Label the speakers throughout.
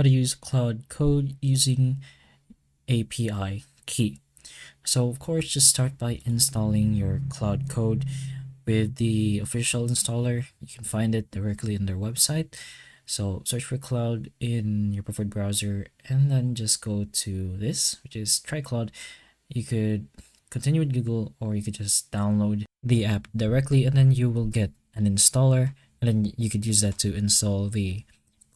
Speaker 1: how to use Cloud Code using API key. So of course, just start by installing your Cloud Code with the official installer. You can find it directly in their website. So search for Cloud in your preferred browser and then just go to this, which is Try Cloud. You could continue with Google or you could just download the app directly and then you will get an installer and then you could use that to install the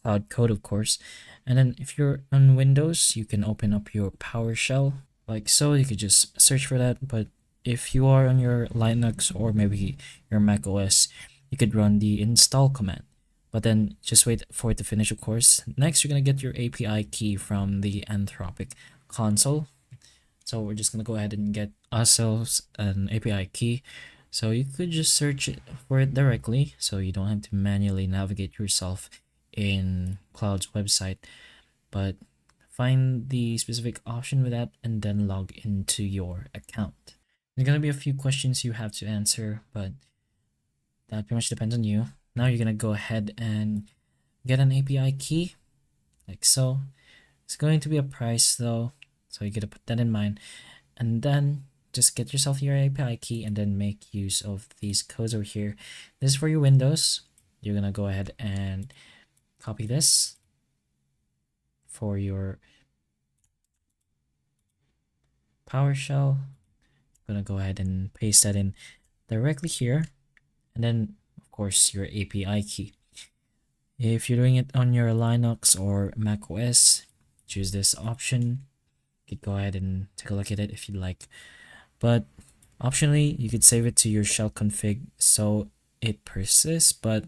Speaker 1: Cloud Code, of course. And then if you're on Windows, you can open up your PowerShell like so. You could just search for that. But if you are on your Linux or maybe your Mac OS, you could run the install command. But then just wait for it to finish, of course. Next, you're going to get your API key from the Anthropic console. So we're just going to go ahead and get ourselves an API key. So you could just search for it directly so you don't have to manually navigate yourself in Cloud's website, but find the specific option with that and then log into your account. There's gonna be a few questions you have to answer, but that pretty much depends on you. Now you're gonna go ahead and get an API key, like so. It's going to be a price though, so you gotta put that in mind. And then just get yourself your API key and then make use of these codes over here. This is for your Windows. You're gonna go ahead and copy this for your PowerShell. I'm gonna go ahead and paste that in directly here, and then of course your API key. If you're doing it on your Linux or Mac OS, choose this option. You could go ahead and take a look at it if you'd like, but optionally you could save it to your shell config so it persists. But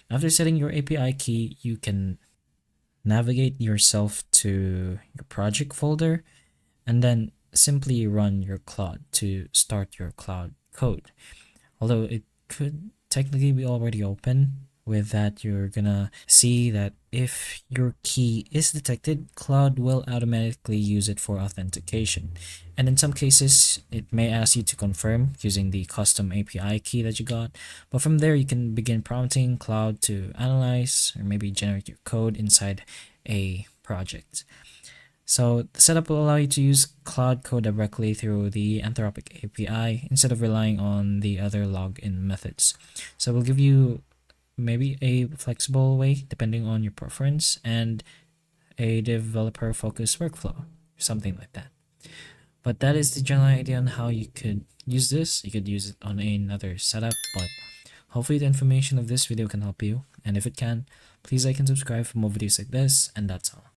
Speaker 1: after setting your API key, you can navigate yourself to your project folder and then simply run your Claude to start your Cloud Code. Although it could technically be already open, with that you're gonna see that if your key is detected, Cloud will automatically use it for authentication. And in some cases, it may ask you to confirm using the custom API key that you got. But from there, you can begin prompting Cloud to analyze or maybe generate your code inside a project. So the setup will allow you to use Cloud Code directly through the Anthropic API instead of relying on the other login methods. So we'll give you maybe a flexible way depending on your preference and a developer focused workflow, something like that. But that is the general idea on how you could use this. You could use it on another setup, but hopefully the information of this video can help you. And if it can, please like and subscribe for more videos like this, and that's all.